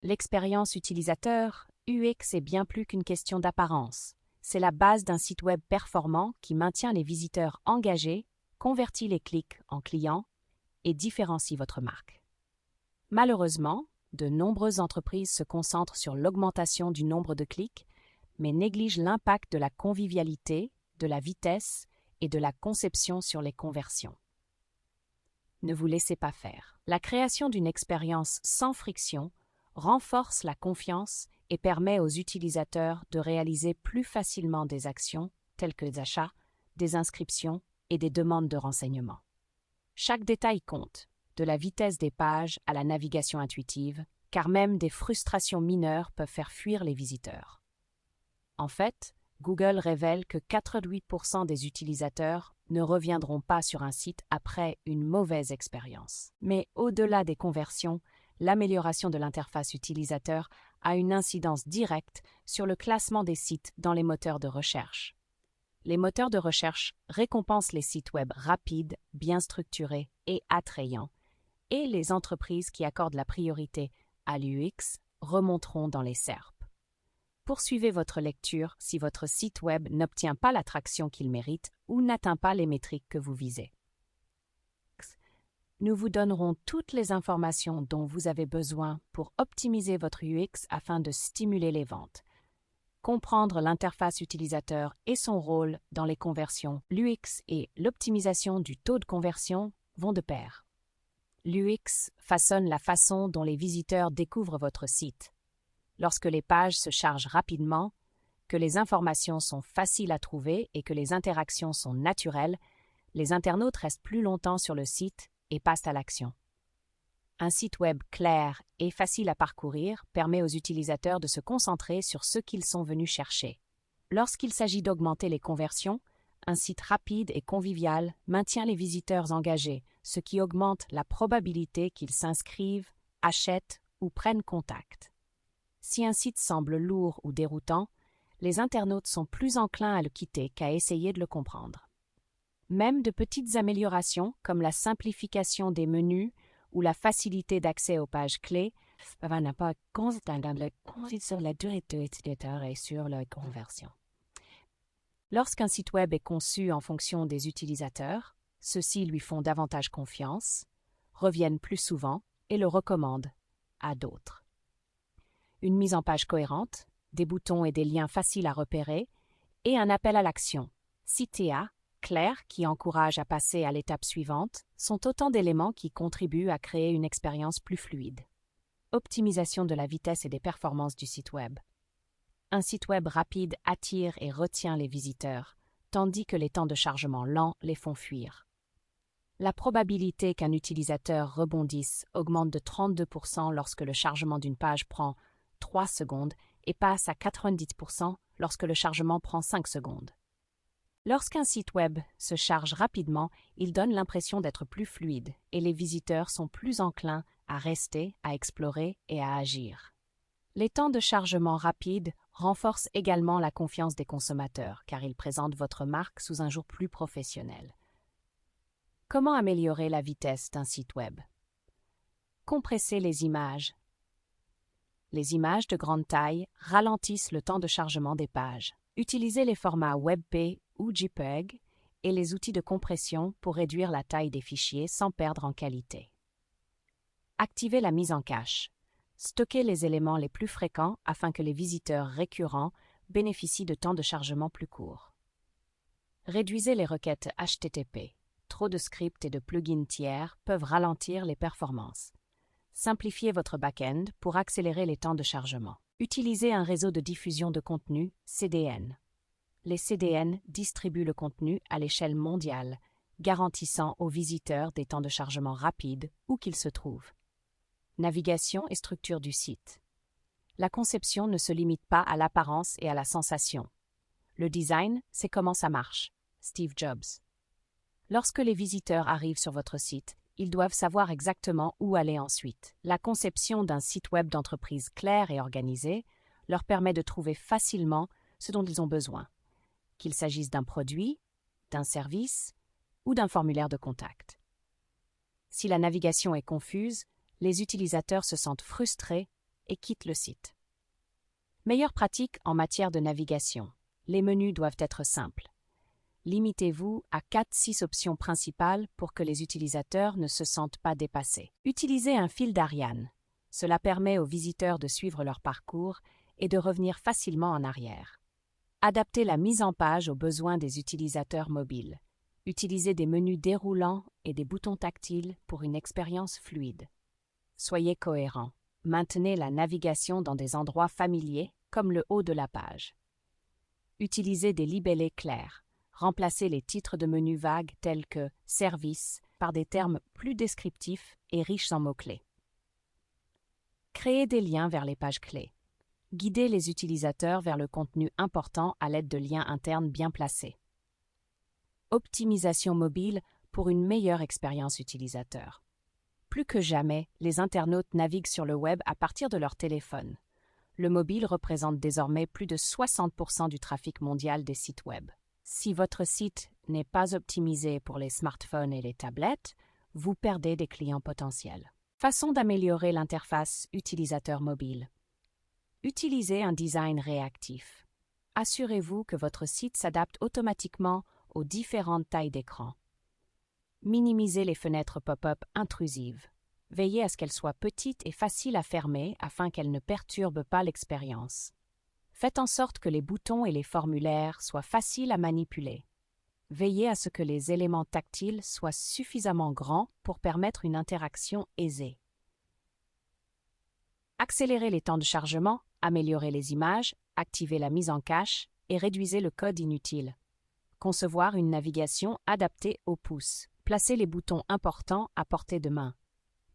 L'expérience utilisateur, UX, est bien plus qu'une question d'apparence. C'est la base d'un site web performant qui maintient les visiteurs engagés, convertit les clics en clients et différencie votre marque. Malheureusement, de nombreuses entreprises se concentrent sur l'augmentation du nombre de clics, mais négligent l'impact de la convivialité, de la vitesse et de la conception sur les conversions. Ne vous laissez pas faire. La création d'une expérience sans friction renforce la confiance et permet aux utilisateurs de réaliser plus facilement des actions telles que des achats, des inscriptions et des demandes de renseignements. Chaque détail compte, de la vitesse des pages à la navigation intuitive, car même des frustrations mineures peuvent faire fuir les visiteurs. En fait, Google révèle que 88% des utilisateurs ne reviendront pas sur un site après une mauvaise expérience. Mais au-delà des conversions, l'amélioration de l'interface utilisateur a une incidence directe sur le classement des sites dans les moteurs de recherche. Les moteurs de recherche récompensent les sites web rapides, bien structurés et attrayants, et les entreprises qui accordent la priorité à l'UX remonteront dans les SERP. Poursuivez votre lecture si votre site web n'obtient pas l'attraction qu'il mérite ou n'atteint pas les métriques que vous visez. Nous vous donnerons toutes les informations dont vous avez besoin pour optimiser votre UX afin de stimuler les ventes. Comprendre l'interface utilisateur et son rôle dans les conversions, l'UX et l'optimisation du taux de conversion vont de pair. L'UX façonne la façon dont les visiteurs découvrent votre site. Lorsque les pages se chargent rapidement, que les informations sont faciles à trouver et que les interactions sont naturelles, les internautes restent plus longtemps sur le site et passent à l'action. Un site web clair et facile à parcourir permet aux utilisateurs de se concentrer sur ce qu'ils sont venus chercher. Lorsqu'il s'agit d'augmenter les conversions, un site rapide et convivial maintient les visiteurs engagés, ce qui augmente la probabilité qu'ils s'inscrivent, achètent ou prennent contact. Si un site semble lourd ou déroutant, les internautes sont plus enclins à le quitter qu'à essayer de le comprendre. Même de petites améliorations, comme la simplification des menus ou la facilité d'accès aux pages clés, peuvent avoir un impact constant sur la durée de l'utilisateur et sur la conversion. Lorsqu'un site web est conçu en fonction des utilisateurs, ceux-ci lui font davantage confiance, reviennent plus souvent et le recommandent à d'autres. Une mise en page cohérente, des boutons et des liens faciles à repérer, et un appel à l'action, CTA, clair, qui encourage à passer à l'étape suivante, sont autant d'éléments qui contribuent à créer une expérience plus fluide. Optimisation de la vitesse et des performances du site web. Un site web rapide attire et retient les visiteurs, tandis que les temps de chargement lents les font fuir. La probabilité qu'un utilisateur rebondisse augmente de 32% lorsque le chargement d'une page prend 3 secondes et passe à 90% lorsque le chargement prend 5 secondes. Lorsqu'un site web se charge rapidement, il donne l'impression d'être plus fluide et les visiteurs sont plus enclins à rester, à explorer et à agir. Les temps de chargement rapides renforcent également la confiance des consommateurs car ils présentent votre marque sous un jour plus professionnel. Comment améliorer la vitesse d'un site web? Compressez les images. Les images de grande taille ralentissent le temps de chargement des pages. Utilisez les formats WebP ou JPEG et les outils de compression pour réduire la taille des fichiers sans perdre en qualité. Activez la mise en cache. Stockez les éléments les plus fréquents afin que les visiteurs récurrents bénéficient de temps de chargement plus courts. Réduisez les requêtes HTTP. Trop de scripts et de plugins tiers peuvent ralentir les performances. Simplifiez votre back-end pour accélérer les temps de chargement. Utilisez un réseau de diffusion de contenu, CDN. Les CDN distribuent le contenu à l'échelle mondiale, garantissant aux visiteurs des temps de chargement rapides où qu'ils se trouvent. Navigation et structure du site. La conception ne se limite pas à l'apparence et à la sensation. Le design, c'est comment ça marche. Steve Jobs. Lorsque les visiteurs arrivent sur votre site, ils doivent savoir exactement où aller ensuite. La conception d'un site web d'entreprise clair et organisé leur permet de trouver facilement ce dont ils ont besoin, qu'il s'agisse d'un produit, d'un service ou d'un formulaire de contact. Si la navigation est confuse, les utilisateurs se sentent frustrés et quitte le site. Meilleure pratique en matière de navigation. Les menus doivent être simples. Limitez-vous à 4-6 options principales pour que les utilisateurs ne se sentent pas dépassés. Utilisez un fil d'Ariane. Cela permet aux visiteurs de suivre leur parcours et de revenir facilement en arrière. Adaptez la mise en page aux besoins des utilisateurs mobiles. Utilisez des menus déroulants et des boutons tactiles pour une expérience fluide. Soyez cohérent. Maintenez la navigation dans des endroits familiers, comme le haut de la page. Utilisez des libellés clairs. Remplacez les titres de menus vagues tels que « service » par des termes plus descriptifs et riches en mots-clés. Créez des liens vers les pages clés. Guidez les utilisateurs vers le contenu important à l'aide de liens internes bien placés. Optimisation mobile pour une meilleure expérience utilisateur. Plus que jamais, les internautes naviguent sur le web à partir de leur téléphone. Le mobile représente désormais plus de 60% du trafic mondial des sites web. Si votre site n'est pas optimisé pour les smartphones et les tablettes, vous perdez des clients potentiels. Façon d'améliorer l'interface utilisateur mobile. Utilisez un design réactif. Assurez-vous que votre site s'adapte automatiquement aux différentes tailles d'écran. Minimisez les fenêtres pop-up intrusives. Veillez à ce qu'elles soient petites et faciles à fermer afin qu'elles ne perturbent pas l'expérience. Faites en sorte que les boutons et les formulaires soient faciles à manipuler. Veillez à ce que les éléments tactiles soient suffisamment grands pour permettre une interaction aisée. Accélérez les temps de chargement, améliorez les images, activez la mise en cache et réduisez le code inutile. Concevoir une navigation adaptée au pouce. Placez les boutons importants à portée de main.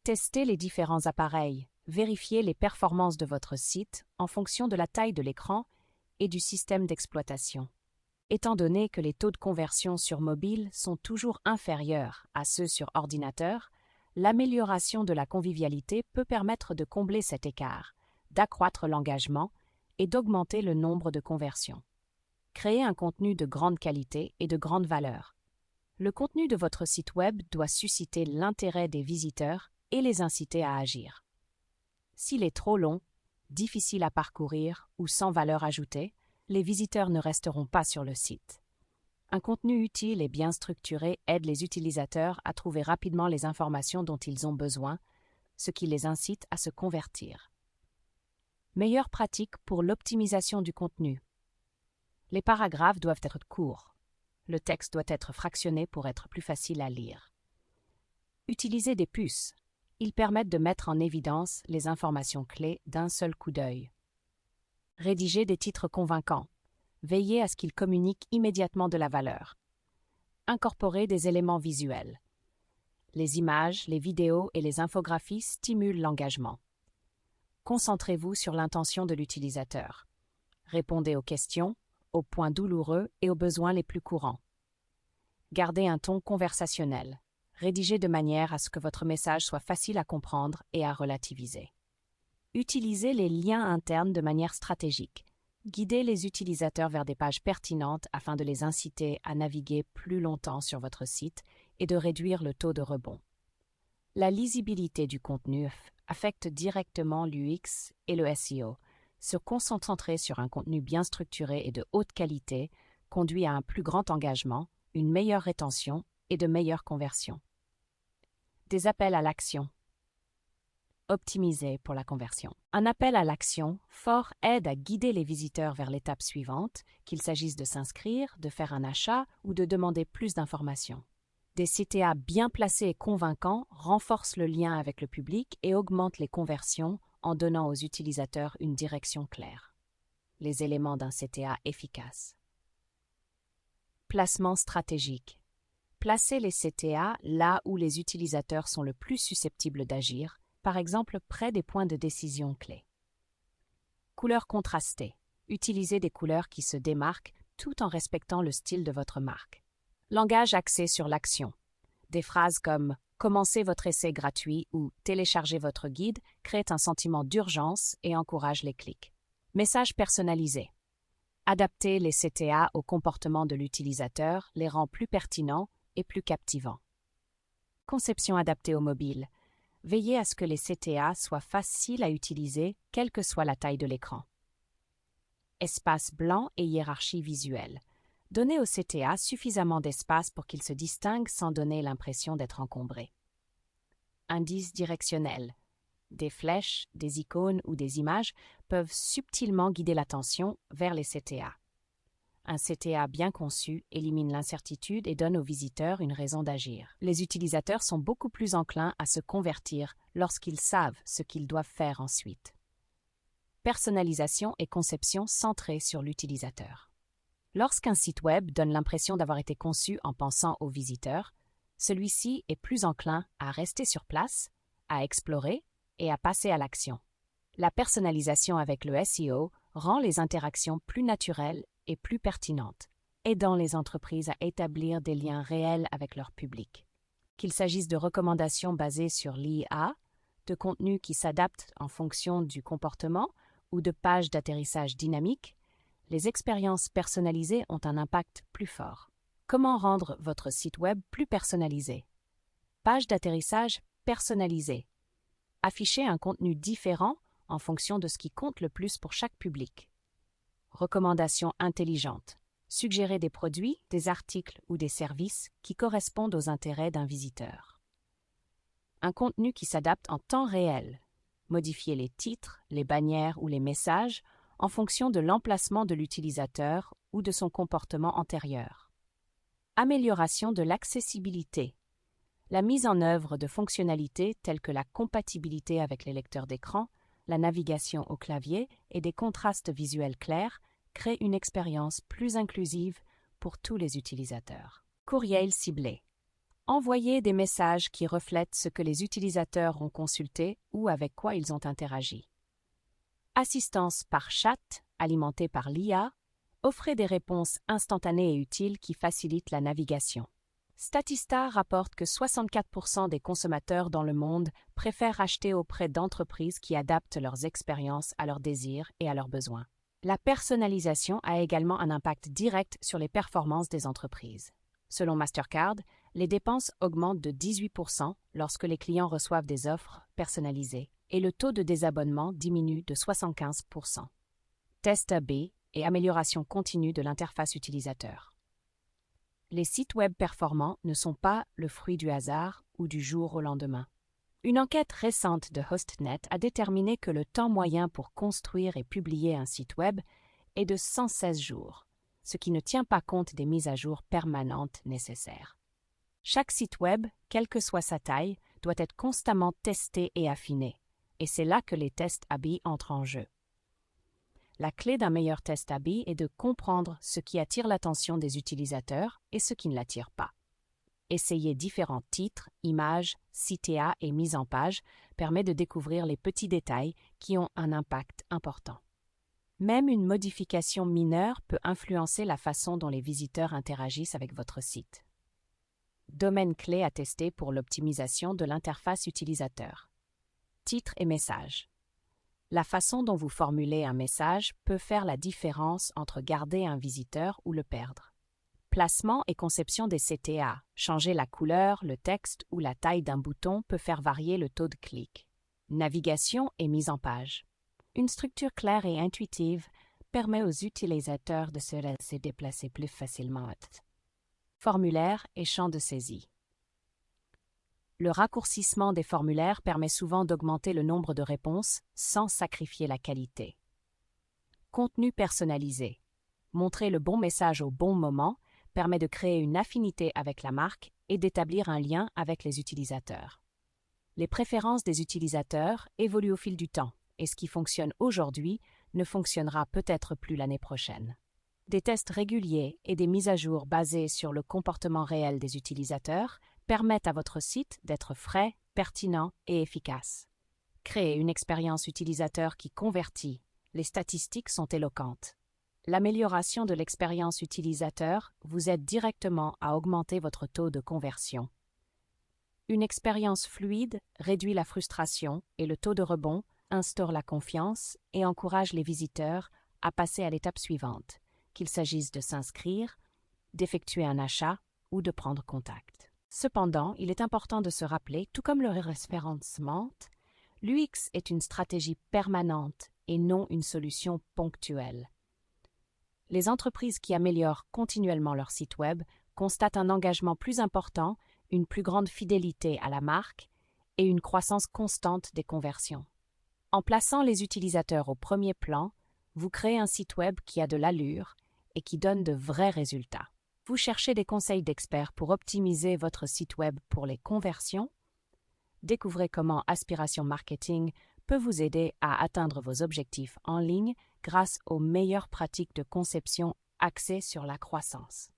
Testez les différents appareils. Vérifiez les performances de votre site en fonction de la taille de l'écran et du système d'exploitation. Étant donné que les taux de conversion sur mobile sont toujours inférieurs à ceux sur ordinateur, l'amélioration de la convivialité peut permettre de combler cet écart, d'accroître l'engagement et d'augmenter le nombre de conversions. Créez un contenu de grande qualité et de grande valeur. Le contenu de votre site web doit susciter l'intérêt des visiteurs et les inciter à agir. S'il est trop long, difficile à parcourir ou sans valeur ajoutée, les visiteurs ne resteront pas sur le site. Un contenu utile et bien structuré aide les utilisateurs à trouver rapidement les informations dont ils ont besoin, ce qui les incite à se convertir. Meilleure pratique pour l'optimisation du contenu. Les paragraphes doivent être courts. Le texte doit être fractionné pour être plus facile à lire. Utilisez des puces. Ils permettent de mettre en évidence les informations clés d'un seul coup d'œil. Rédigez des titres convaincants. Veillez à ce qu'ils communiquent immédiatement de la valeur. Incorporez des éléments visuels. Les images, les vidéos et les infographies stimulent l'engagement. Concentrez-vous sur l'intention de l'utilisateur. Répondez aux questions, aux points douloureux et aux besoins les plus courants. Gardez un ton conversationnel. Rédigez de manière à ce que votre message soit facile à comprendre et à relativiser. Utilisez les liens internes de manière stratégique. Guidez les utilisateurs vers des pages pertinentes afin de les inciter à naviguer plus longtemps sur votre site et de réduire le taux de rebond. La lisibilité du contenu affecte directement l'UX et le SEO. Se concentrer sur un contenu bien structuré et de haute qualité conduit à un plus grand engagement, une meilleure rétention et de meilleures conversions. Des appels à l'action. Optimisé pour la conversion. Un appel à l'action fort aide à guider les visiteurs vers l'étape suivante, qu'il s'agisse de s'inscrire, de faire un achat ou de demander plus d'informations. Des CTA bien placés et convaincants renforcent le lien avec le public et augmentent les conversions en donnant aux utilisateurs une direction claire. Les éléments d'un CTA efficace. Placement stratégique. Placez les CTA là où les utilisateurs sont le plus susceptibles d'agir, par exemple près des points de décision clés. Couleurs contrastées. Utilisez des couleurs qui se démarquent tout en respectant le style de votre marque. Langage axé sur l'action. Des phrases comme « Commencez votre essai gratuit » ou « Téléchargez votre guide » créent un sentiment d'urgence et encouragent les clics. Message personnalisé. Adapter les CTA au comportement de l'utilisateur les rend plus pertinents et plus captivants. Conception adaptée au mobile. Veillez à ce que les CTA soient faciles à utiliser, quelle que soit la taille de l'écran. Espace blanc et hiérarchie visuelle. Donnez au CTA suffisamment d'espace pour qu'il se distingue sans donner l'impression d'être encombré. Indices directionnels. Des flèches, des icônes ou des images peuvent subtilement guider l'attention vers les CTA. Un CTA bien conçu élimine l'incertitude et donne aux visiteurs une raison d'agir. Les utilisateurs sont beaucoup plus enclins à se convertir lorsqu'ils savent ce qu'ils doivent faire ensuite. Personnalisation et conception centrée sur l'utilisateur. Lorsqu'un site web donne l'impression d'avoir été conçu en pensant aux visiteurs, celui-ci est plus enclin à rester sur place, à explorer et à passer à l'action. La personnalisation avec le SEO rend les interactions plus naturelles et plus pertinentes, aidant les entreprises à établir des liens réels avec leur public. Qu'il s'agisse de recommandations basées sur l'IA, de contenus qui s'adaptent en fonction du comportement ou de pages d'atterrissage dynamiques, les expériences personnalisées ont un impact plus fort. Comment rendre votre site web plus personnalisé? Page d'atterrissage personnalisée. Affichez un contenu différent en fonction de ce qui compte le plus pour chaque public. Recommandations intelligentes. Suggérez des produits, des articles ou des services qui correspondent aux intérêts d'un visiteur. Un contenu qui s'adapte en temps réel. Modifiez les titres, les bannières ou les messages en fonction de l'emplacement de l'utilisateur ou de son comportement antérieur. Amélioration de l'accessibilité. La mise en œuvre de fonctionnalités telles que la compatibilité avec les lecteurs d'écran, la navigation au clavier et des contrastes visuels clairs crée une expérience plus inclusive pour tous les utilisateurs. Courriel ciblé. Envoyez des messages qui reflètent ce que les utilisateurs ont consulté ou avec quoi ils ont interagi. Assistance par chat, alimentée par l'IA, offrez des réponses instantanées et utiles qui facilitent la navigation. Statista rapporte que 64% des consommateurs dans le monde préfèrent acheter auprès d'entreprises qui adaptent leurs expériences à leurs désirs et à leurs besoins. La personnalisation a également un impact direct sur les performances des entreprises. Selon Mastercard, les dépenses augmentent de 18% lorsque les clients reçoivent des offres personnalisées et le taux de désabonnement diminue de 75%. Test A/B et amélioration continue de l'interface utilisateur. Les sites web performants ne sont pas le fruit du hasard ou du jour au lendemain. Une enquête récente de HostNet a déterminé que le temps moyen pour construire et publier un site web est de 116 jours, ce qui ne tient pas compte des mises à jour permanentes nécessaires. Chaque site web, quelle que soit sa taille, doit être constamment testé et affiné, et c'est là que les tests A/B entrent en jeu. La clé d'un meilleur test A/B est de comprendre ce qui attire l'attention des utilisateurs et ce qui ne l'attire pas. Essayer différents titres, images, CTA et mise en page permet de découvrir les petits détails qui ont un impact important. Même une modification mineure peut influencer la façon dont les visiteurs interagissent avec votre site. Domaine clé à tester pour l'optimisation de l'interface utilisateur. Titres et messages. La façon dont vous formulez un message peut faire la différence entre garder un visiteur ou le perdre. Placement et conception des CTA. Changer la couleur, le texte ou la taille d'un bouton peut faire varier le taux de clic. Navigation et mise en page. Une structure claire et intuitive permet aux utilisateurs de se déplacer plus facilement. Formulaire et champ de saisie. Le raccourcissement des formulaires permet souvent d'augmenter le nombre de réponses sans sacrifier la qualité. Contenu personnalisé. Montrer le bon message au bon moment permet de créer une affinité avec la marque et d'établir un lien avec les utilisateurs. Les préférences des utilisateurs évoluent au fil du temps et ce qui fonctionne aujourd'hui ne fonctionnera peut-être plus l'année prochaine. Des tests réguliers et des mises à jour basées sur le comportement réel des utilisateurs permettent à votre site d'être frais, pertinent et efficace. Créez une expérience utilisateur qui convertit. Les statistiques sont éloquentes. L'amélioration de l'expérience utilisateur vous aide directement à augmenter votre taux de conversion. Une expérience fluide réduit la frustration et le taux de rebond instaure la confiance et encourage les visiteurs à passer à l'étape suivante, qu'il s'agisse de s'inscrire, d'effectuer un achat ou de prendre contact. Cependant, il est important de se rappeler, tout comme le référencement, l'UX est une stratégie permanente et non une solution ponctuelle. Les entreprises qui améliorent continuellement leur site Web constatent un engagement plus important, une plus grande fidélité à la marque et une croissance constante des conversions. En plaçant les utilisateurs au premier plan, vous créez un site Web qui a de l'allure et qui donne de vrais résultats. Vous cherchez des conseils d'experts pour optimiser votre site Web pour les conversions? Découvrez comment Aspiration Marketing peut vous aider à atteindre vos objectifs en ligne grâce aux meilleures pratiques de conception axées sur la croissance.